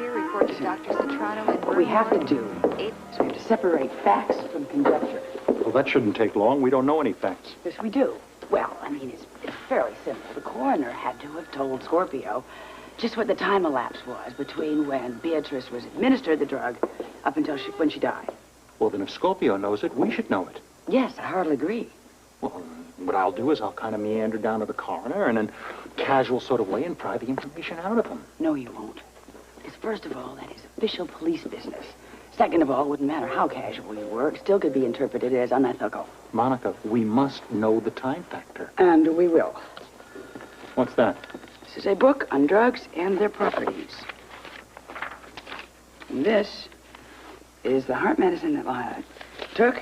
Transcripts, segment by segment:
here reports Dr. Citrano and What we have to do is we have to separate facts from conjecture. Well, that shouldn't take long. We don't know any facts. Yes, we do. Well, I mean, it's fairly simple. The coroner had to have told Scorpio just what the time elapse was between when Beatrice was administered the drug up until when she died. Well, then if Scorpio knows it, we should know it. Yes, I hardly agree. Well, what I'll do is I'll kind of meander down to the coroner and in a casual sort of way and pry the information out of him. No, you won't. Because first of all, that is official police business. Second of all, it wouldn't matter how casual you were. It still could be interpreted as unethical. Monica, we must know the time factor. And we will. What's that? This is a book on drugs and their properties. And this is the heart medicine that Lila took.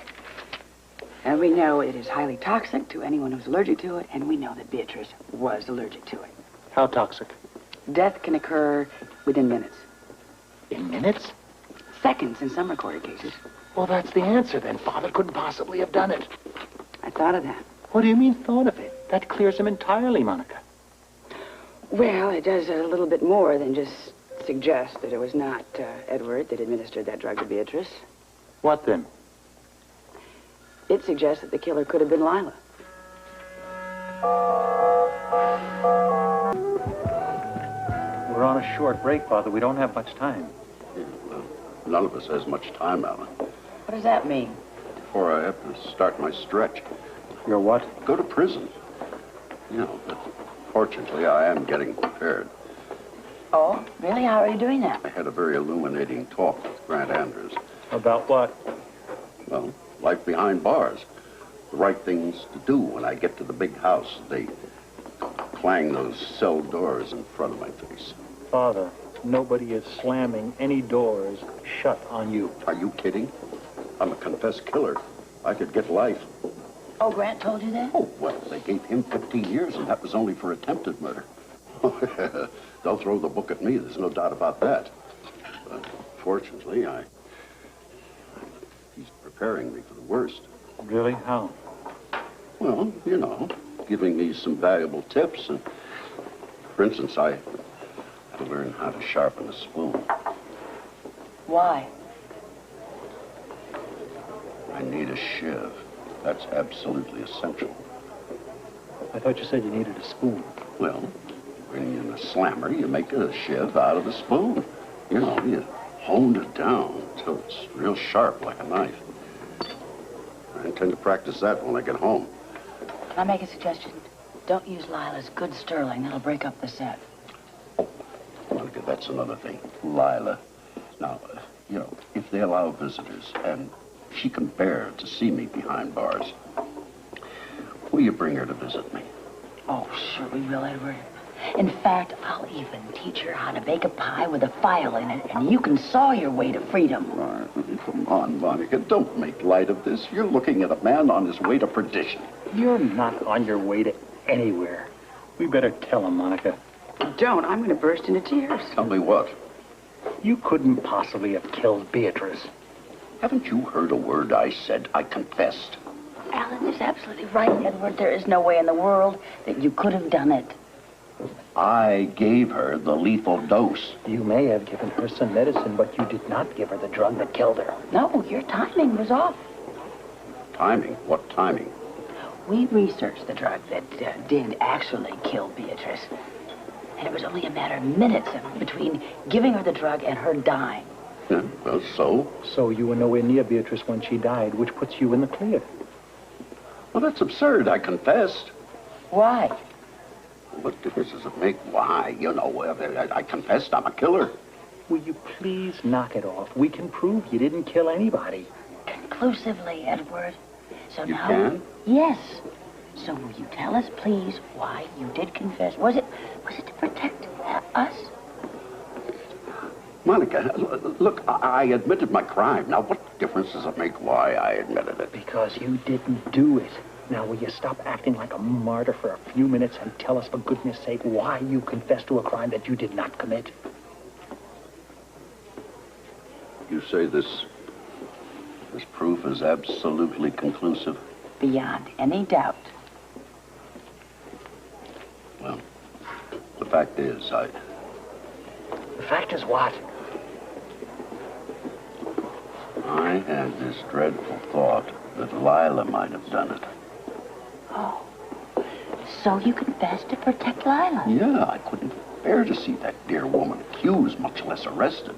And we know it is highly toxic to anyone who's allergic to it, and we know that Beatrice was allergic to it. How toxic? Death can occur within minutes. In minutes? Seconds in some recorded cases. Well, that's the answer, then. Father couldn't possibly have done it. I thought of that. What do you mean, thought of it? That clears him entirely, Monica. Well, it does a little bit more than just suggest that it was not Edward that administered that drug to Beatrice. What then? It suggests that the killer could have been Lila. We're on a short break, Father. We don't have much time. Yeah, well, none of us has much time, Alan. What does that mean? Before I have to start my stretch. Your what? Go to prison. You know, but fortunately, I am getting prepared. Oh, really? How are you doing that? I had a very illuminating talk with Grant Andrews. About what? Well, life behind bars. The right things to do when I get to the big house. They clang those cell doors in front of my face. Father, nobody is slamming any doors shut on you. Are you kidding? I'm a confessed killer. I could get life. Oh, Grant told you that? Oh, well, they gave him 15 years, and that was only for attempted murder. They'll throw the book at me, there's no doubt about that. But fortunately, he's preparing me for the worst. Really? How? Well, you know, giving me some valuable tips. And for instance, I had to learn how to sharpen a spoon. Why? I need a shiv. That's absolutely essential. I thought you said you needed a spoon. Well, when you're in a slammer, you make a shiv out of the spoon. You know, you honed it down until it's real sharp like a knife. I intend to practice that when I get home. Can I make a suggestion? Don't use Lila's good sterling. That'll break up the set. Oh, Monica, that's another thing. Lila. Now, you know, if they allow visitors and she can bear to see me behind bars, will you bring her to visit me? Oh, sure we will, Edward. In fact, I'll even teach her how to bake a pie with a file in it, and you can saw your way to freedom. Come on, Monica, don't make light of this. You're looking at a man on his way to perdition. You're not on your way to anywhere. We better tell him, Monica. Don't. I'm going to burst into tears. Tell me what? You couldn't possibly have killed Beatrice. Haven't you heard a word I said? I confessed. Alan is absolutely right, Edward. There is no way in the world that you could have done it. I gave her the lethal dose. You may have given her some medicine, but you did not give her the drug that killed her. No, your timing was off. Timing? What timing? We researched the drug that did actually kill Beatrice. And it was only a matter of minutes between giving her the drug and her dying. Yeah, well, so? So you were nowhere near Beatrice when she died, which puts you in the clear. Well, that's absurd. I confessed. Why? What difference does it make? Why? You know, I confessed I'm a killer. Will you please knock it off? We can prove you didn't kill anybody. Conclusively, Edward. So You now... can? Yes. So will you tell us, please, why you did confess? Was it to protect us? Monica, look, I admitted my crime. Now, what difference does it make why I admitted it? Because you didn't do it. Now, will you stop acting like a martyr for a few minutes and tell us, for goodness sake, why you confessed to a crime that you did not commit? You say this proof is absolutely conclusive? Beyond any doubt. Well, the fact is, The fact is what? I had this dreadful thought that Lila might have done it. Oh. So you confessed to protect Lila? Yeah, I couldn't bear to see that dear woman accused, much less arrested.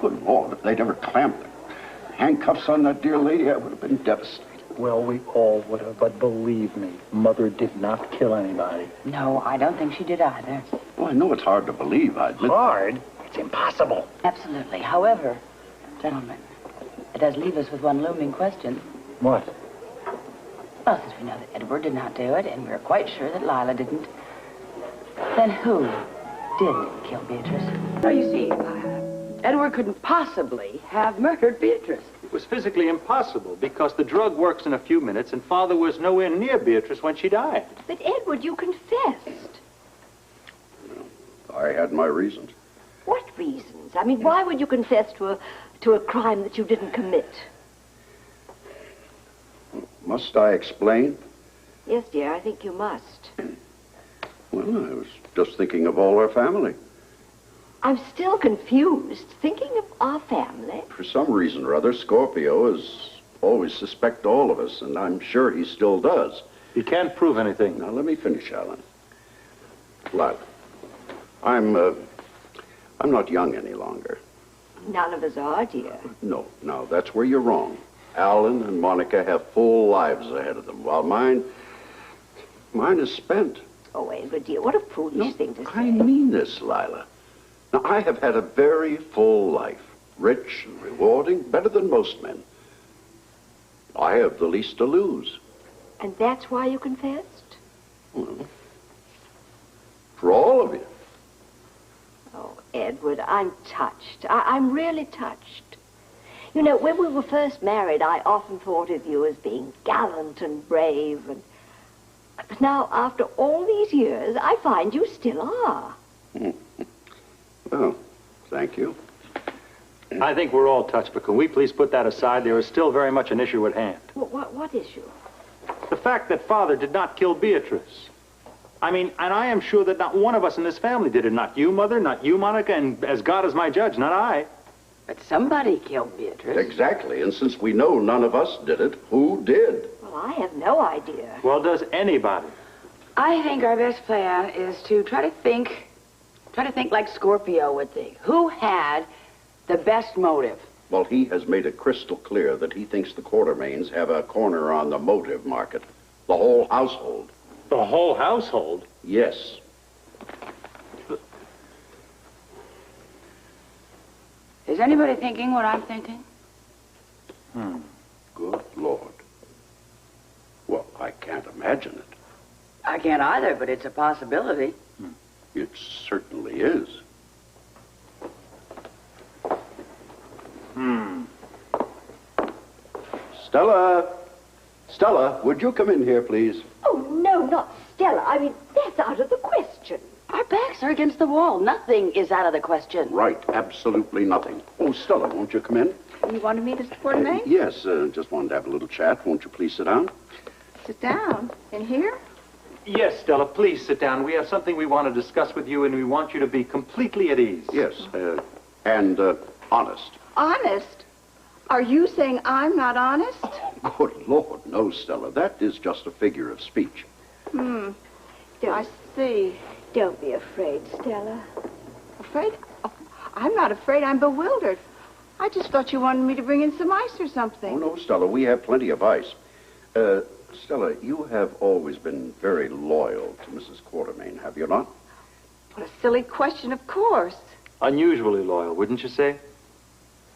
Good Lord, if they'd ever clamped the handcuffs on that dear lady, I would have been devastated. Well, we all would have, but believe me, Mother did not kill anybody. No, I don't think she did either. Well, I know it's hard to believe, I admit. Hard? It's impossible. Absolutely. However, gentlemen, it does leave us with one looming question. What? Well, since we know that Edward did not do it, and we're quite sure that Lila didn't, then who did kill Beatrice? No, you see, Edward couldn't possibly have murdered Beatrice. It was physically impossible because the drug works in a few minutes and Father was nowhere near Beatrice when she died. But Edward, you confessed. I had my reasons. What reasons? I mean, why would you confess to a crime that you didn't commit? Must I explain? Yes, dear, I think you must. Well, I was just thinking of all our family. I'm still confused. Thinking of our family? For some reason or other, Scorpio has always suspected all of us, and I'm sure he still does. You can't prove anything. Now, let me finish, Alan. Lila, I'm not young any longer. None of us are, dear. No, that's where you're wrong. Alan and Monica have full lives ahead of them, while mine is spent. Oh, Edward, dear, what a foolish thing to say. I mean this, Lila. Now, I have had a very full life, rich and rewarding, better than most men. I have the least to lose. And that's why you confessed? Well, for all of you. Oh, Edward, I'm touched. I'm really touched. You know, when we were first married, I often thought of you as being gallant and brave. But now, after all these years, I find you still are. Well, thank you. I think we're all touched, but can we please put that aside? There is still very much an issue at hand. What issue? The fact that Father did not kill Beatrice. I mean, and I am sure that not one of us in this family did it. Not you, Mother, not you, Monica, and as God is my judge, not I. But somebody killed Beatrice. Exactly, and since we know none of us did it, who did? Well, I have no idea. Well, does anybody? I think our best plan is to try to think like Scorpio would think. Who had the best motive? Well, he has made it crystal clear that he thinks the Quartermains have a corner on the motive market. The whole household. The whole household? Yes. Is anybody thinking what I'm thinking? Good Lord. Well, I can't imagine it. I can't either, but it's a possibility. It certainly is. Stella, would you come in here, please? Oh, no, not Stella. I mean, that's out of the question. Our backs are against the wall. Nothing is out of the question. Right, absolutely nothing. Oh, Stella, won't you come in? You want to meet Mr. Quartermain? Yes, just wanted to have a little chat. Won't you please sit down? Sit down. In here? Yes, Stella, please sit down. We have something we want to discuss with you, and we want you to be completely at ease. Yes, and honest. Honest? Are you saying I'm not honest? Good Lord, no, Stella. That is just a figure of speech. I see. Don't be afraid, Stella. Afraid? Oh, I'm not afraid. I'm bewildered. I just thought you wanted me to bring in some ice or Oh, something. no, Stella, we have plenty of ice. Stella, you have always been very loyal to Mrs. Quartermain, have you not? What a silly question, of course. Unusually loyal, wouldn't you say?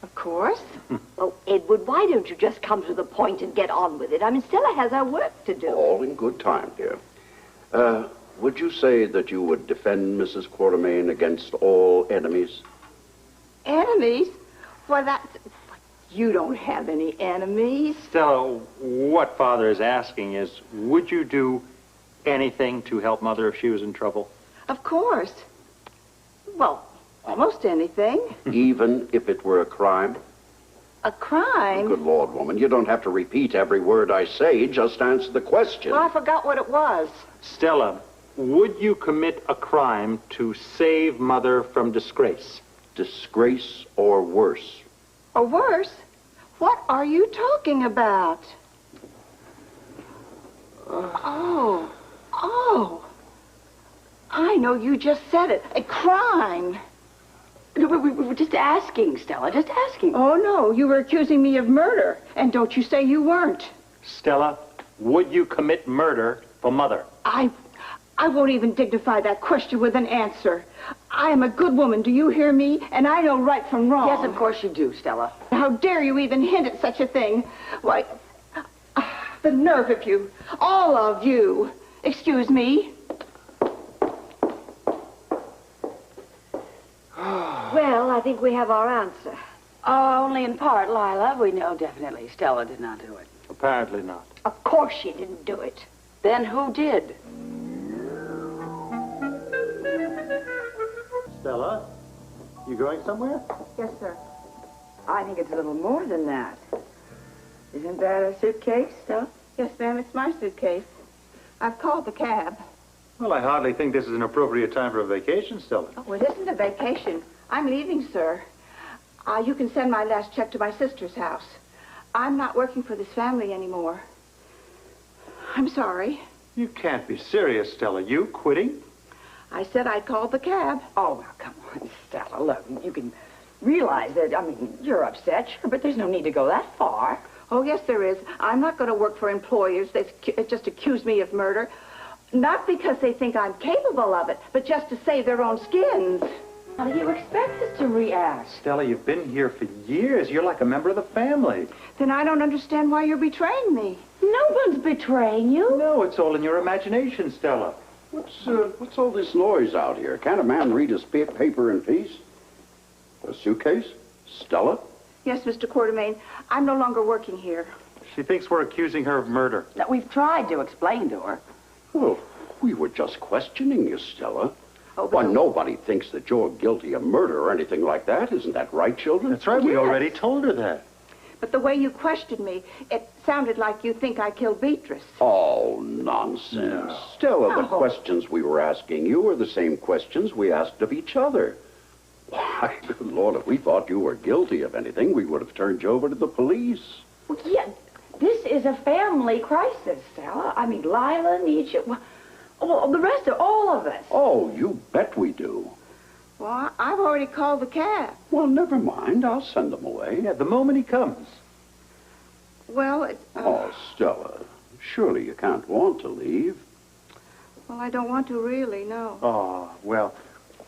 Of course. Oh, Edward, why don't you just come to the point and get on with it? I mean, Stella has her work to do. All in good time, dear. Would you say that you would defend Mrs. Quartermain against all enemies? Enemies? Why, that's... You don't have any enemies. Stella, what Father is asking is, would you do anything to help Mother if she was in trouble? Of course. Well, almost anything. Even if it were a crime? A crime? Good Lord, woman, you don't have to repeat every word I say. Just answer the question. Well, I forgot what it was. Stella, would you commit a crime to save Mother from disgrace? Disgrace or worse? Or worse? What are you talking about? Oh. I know you just said it. A crime. We were just asking, Stella, just asking. Oh, no, you were accusing me of murder. And don't you say you weren't. Stella, would you commit murder for Mother? I won't even dignify that question with an answer. I am a good woman, do you hear me? And I know right from wrong. Yes, of course you do, Stella. How dare you even hint at such a thing? Why, the nerve of you. All of you. Excuse me. Well, I think we have our answer. Oh, only in part, Lila. We know definitely Stella did not do it. Apparently not. Of course she didn't do it. Then who did? Stella, you going somewhere? Yes, sir. I think it's a little more than that. Isn't that a suitcase, Stella? Yes, ma'am, it's my suitcase. I've called the cab. Well, I hardly think this is an appropriate time for a vacation, Stella. Oh, it isn't a vacation. I'm leaving, sir. You can send my last check to my sister's house. I'm not working for this family anymore. I'm sorry. You can't be serious, Stella. You quitting? I said I called the cab. Oh, now, come on, Stella. Look, you can realize that, I mean, you're upset, sure, but there's no need to go that far. Oh, yes, there is. I'm not going to work for employers that just accuse me of murder. Not because they think I'm capable of it, but just to save their own skins. How do you expect us to react? Stella, you've been here for years. You're like a member of the family. Then I don't understand why you're betraying me. No one's betraying you. No, it's all in your imagination, Stella. What's all this noise out here? Can't a man read his paper in peace? A suitcase? Stella? Yes, Mr. Quartermain, I'm no longer working here. She thinks we're accusing her of murder. Now, we've tried to explain to her. Well, we were just questioning you, Stella. Oh, but Why, nobody thinks that you're guilty of murder or anything like that. Isn't that right, children? That's right. We Yes. already told her that. But the way you questioned me, it sounded like you think I killed Beatrice. Oh, nonsense. No. Stella, the No. questions we were asking you are the same questions we asked of each other. Why, good Lord, if we thought you were guilty of anything, we would have turned you over to the police. Well, yeah, this is a family crisis, Stella. I mean, Lila needs you. Well, the rest of all of us. Oh, you bet we do. Well, I've already called the cab. Well, never mind. I'll send them away. Yeah, the moment he comes. Well, Oh, Stella, surely you can't want to leave. well, I don't want to really, no. Oh, well,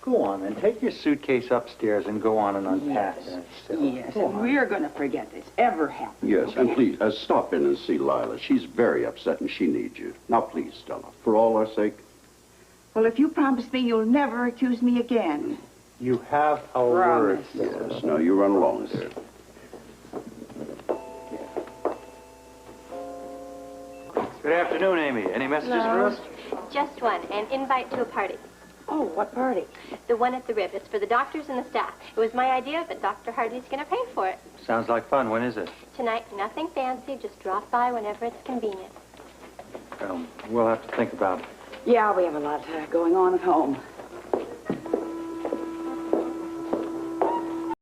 go on and take your suitcase upstairs and go on and unpack Yes, that, Stella. yes, Go and on. we're going to forget this ever happened. Yes, and please, stop in and see Lila. She's very upset and she needs you. Now, please, Stella, for all our sake. Well, if you promise me you'll never accuse me again. You have our word. Promise. Yes, now you run along there. Good afternoon, Amy. Any messages for us? Just one, an invite to a party. Oh, what party? The one at the Rib. It's for the doctors and the staff. It was my idea, but Dr. Hardy's going to pay for it. Sounds like fun. When is it? Tonight, nothing fancy. Just drop by whenever it's convenient. We'll have to think about it. Yeah, we have a lot going on at home.